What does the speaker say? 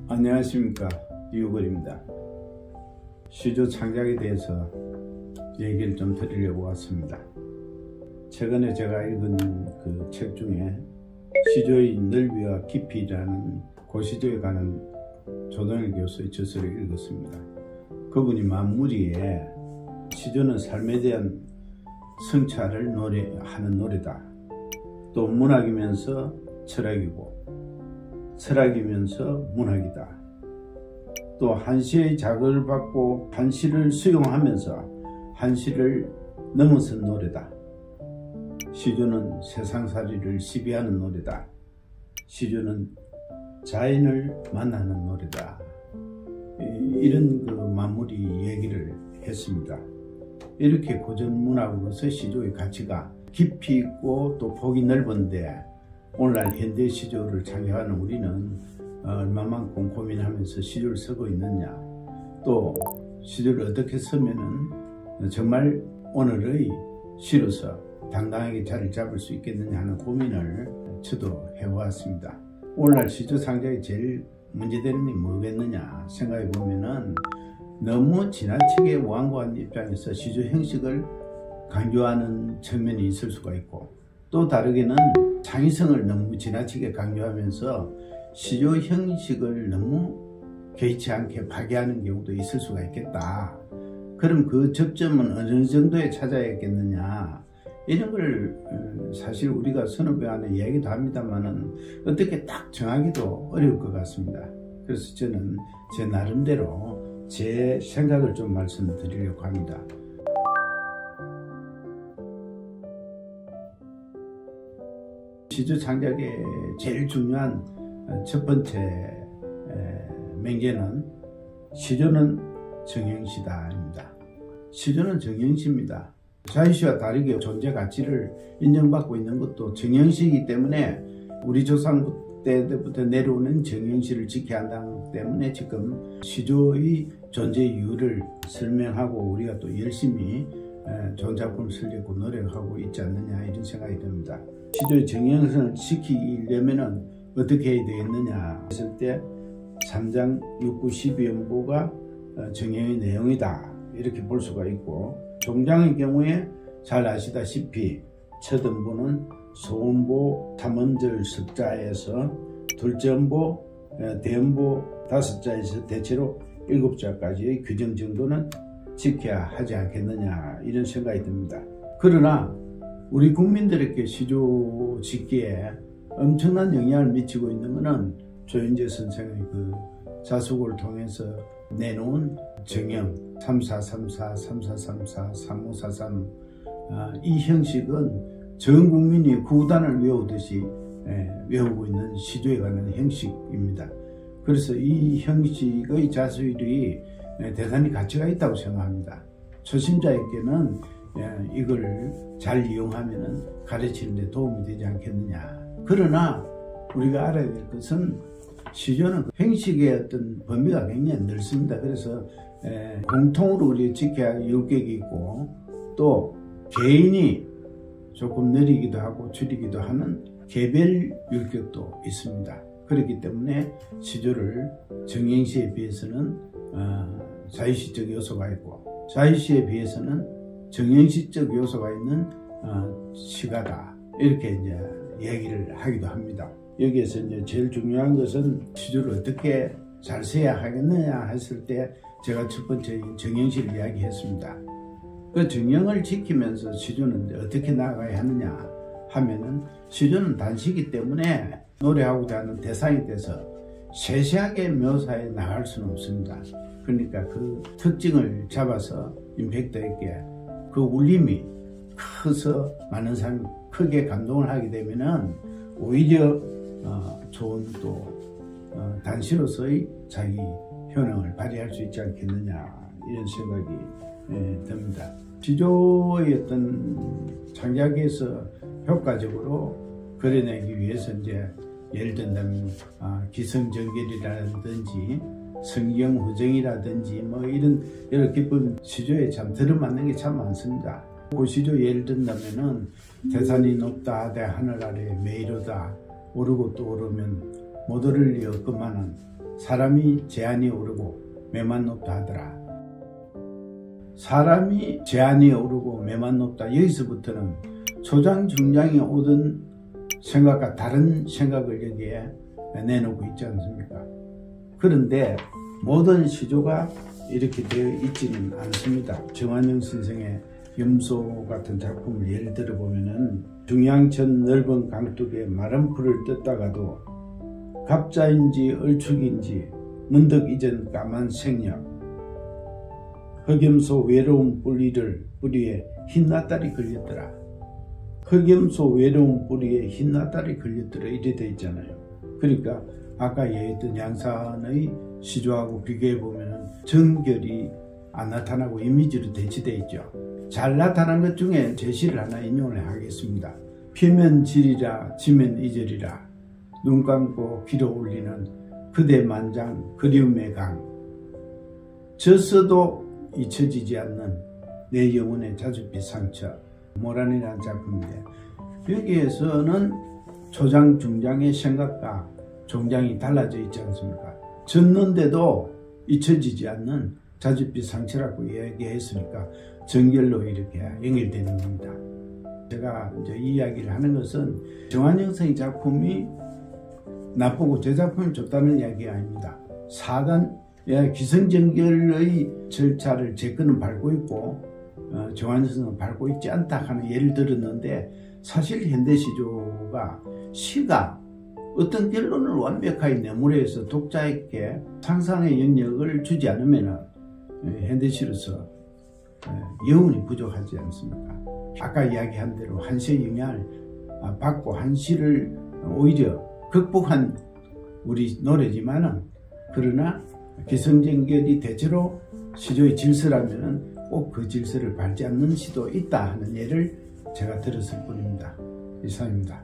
안녕하십니까, 이유걸입니다. 시조 창작에 대해서 얘기를 좀 드리려고 왔습니다. 최근에 제가 읽은 그 책 중에 시조의 넓이와 깊이라는 고시조에 관한 조동일 교수의 저서를 읽었습니다. 그분이 만무리에 시조는 삶에 대한 성찰을 하는 노래다. 또 문학이면서 철학이고 철학이면서 문학이다. 또 한시의 자극을 받고 한시를 수용하면서 한시를 넘어선 노래다. 시조는 세상살이를 시비하는 노래다. 시조는 자연을 만나는 노래다. 이런 그 마무리 얘기를 했습니다. 이렇게 고전문학으로서 시조의 가치가 깊이 있고 또 폭이 넓은데 오늘날 현대 시조를 창작하는 우리는 얼마만큼 고민하면서 시조를 쓰고 있느냐, 또 시조를 어떻게 쓰면은 정말 오늘의 시로서 당당하게 자리를 잡을 수 있겠느냐 하는 고민을 저도 해보았습니다. 오늘날 시조 창작이 제일 문제되는 게 뭐겠느냐 생각해 보면은 너무 지나치게 완고한 입장에서 시조 형식을 강조하는 측면이 있을 수가 있고, 또 다르게는 창의성을 너무 지나치게 강조하면서 시조 형식을 너무 개의치 않게 파괴하는 경우도 있을 수가 있겠다. 그럼 그 접점은 어느 정도에 찾아야겠느냐, 이런 걸 사실 우리가 선후배 안에 얘기도 합니다만은 어떻게 딱 정하기도 어려울 것 같습니다. 그래서 저는 제 나름대로 제 생각을 좀 말씀드리려고 합니다. 시조 창작의 제일 중요한 첫 번째 맹제는 시조는 정형시다입니다. 시조는 정형시입니다. 자유시와 다르게 존재 가치를 인정받고 있는 것도 정형시이기 때문에 우리 조상 때부터 내려오는 정형시를 지켜야 한다기 때문에 지금 시조의 존재 이유를 설명하고 우리가 또 열심히 좋은 작품을 쓰려고 노력하고 있지 않느냐, 이런 생각이 듭니다. 시조의 정형성을 지키려면 어떻게 해야 되겠느냐 했을 때 3장 6, 9, 12연보가 정형의 내용이다, 이렇게 볼 수가 있고, 종장의 경우에 잘 아시다시피 첫 음보는 소음보 3음절 석자에서 둘째 음보, 대음보 5자에서 대체로 7자까지의 규정 정도는 지켜야 하지 않겠느냐, 이런 생각이 듭니다. 그러나 우리 국민들에게 시조 짓기에 엄청난 영향을 미치고 있는 것은 조윤재 선생의 그 자수고를 통해서 내놓은 정형 3434, 3434, 3543 이 형식은 전 국민이 구단을 외우듯이 외우고 있는 시조에 관한 형식입니다. 그래서 이 형식의 자수율이 대단히 가치가 있다고 생각합니다. 초심자에게는 이걸 잘 이용하면 가르치는 데 도움이 되지 않겠느냐. 그러나 우리가 알아야 될 것은 시조는 형식의 어떤 범위가 굉장히 넓습니다. 그래서 공통으로 우리가 지켜야 할 율격이 있고, 또 개인이 조금 느리기도 하고 줄이기도 하는 개별 율격도 있습니다. 그렇기 때문에 시조를 정형시에 비해서는 자유시적 요소가 있고, 자유시에 비해서는 정형시적 요소가 있는 시가다, 이렇게 이제 얘기를 하기도 합니다. 여기에서 이제 제일 중요한 것은 시조를 어떻게 잘 써야 하겠느냐 했을 때 제가 첫 번째 정형시를 이야기했습니다. 그 정형을 지키면서 시조는 어떻게 나아가야 하느냐 하면은, 시조는 단시이기 때문에 노래하고자 하는 대상에 대해서 세세하게 묘사해 나갈 수는 없습니다. 그러니까 그 특징을 잡아서 임팩트 있게 그 울림이 커서 많은 사람이 크게 감동을 하게 되면은 오히려 좋은 또 단시로서의 자기 효능을 발휘할 수 있지 않겠느냐, 이런 생각이 듭니다. 시조의 어떤 창작에서 효과적으로 그려내기 위해서 이제 예를 든다면 기성정결이라든지 성경후정이라든지 뭐 이런 여러 기쁜 시조에 참 들어맞는 게 참 많습니다. 그 시조 예를 든다면은 태산이 높다 하되 하늘 아래 매이로다 오르고 또 오르면 못 오를 리 없건만은 사람이 제한이 오르고 매만 높다 하더라. 사람이 제한이 오르고 매만 높다. 여기서부터는 초장 중장이 오던 생각과 다른 생각을 여기에 내놓고 있지 않습니까? 그런데 모든 시조가 이렇게 되어 있지는 않습니다. 정한영 선생의 염소 같은 작품을 예를 들어 보면은 중양천 넓은 강둑에 마른 풀을 뜯다가도 갑자인지 얼축인지 문득 잊은 까만 생략 흑염소 외로운 뿌리에 흰나달이 걸렸더라. 흑염소 외로운 뿌리에 흰나달이 걸렸더라 이래 돼 있잖아요. 그러니까 아까 얘기했던 양산의 시조하고 비교해 보면은 정결이 안 나타나고 이미지로 대치되어 있죠. 잘 나타난 것 중에 제시를 하나 인용을 하겠습니다. 피면 지리라 지면 이절이라 눈 감고 귀로 올리는 그대 만장 그리움의 강 졌어도 잊혀지지 않는 내 영혼의 자줏빛 상처 모란이라는 작품인데 여기에서는 초장 중장의 생각과 종장이 달라져 있지 않습니까? 졌는데도 잊혀지지 않는 자줏빛 상처라고 얘기했으니까 정결로 이렇게 연결되는 겁니다. 제가 이제 이 이야기를 하는 것은 정한영 선생의 작품이 나쁘고 제 작품이 좋다는 이야기가 아닙니다. 사단 기성정결의 절차를 제 거는 밟고 있고 정한영 선생은 밟고 있지 않다 하는 예를 들었는데 사실 현대시조가 시가 어떤 결론을 완벽하게 내몰아서 독자에게 상상의 영역을 주지 않으면 현대시로서 여운이 부족하지 않습니까? 아까 이야기한 대로 한시의 영향을 받고 한시를 오히려 극복한 우리 노래지만은 그러나 기성정결이 대체로 시조의 질서라면은 꼭 그 질서를 밟지 않는 시도 있다 하는 예를 제가 들었을 뿐입니다. 이상입니다.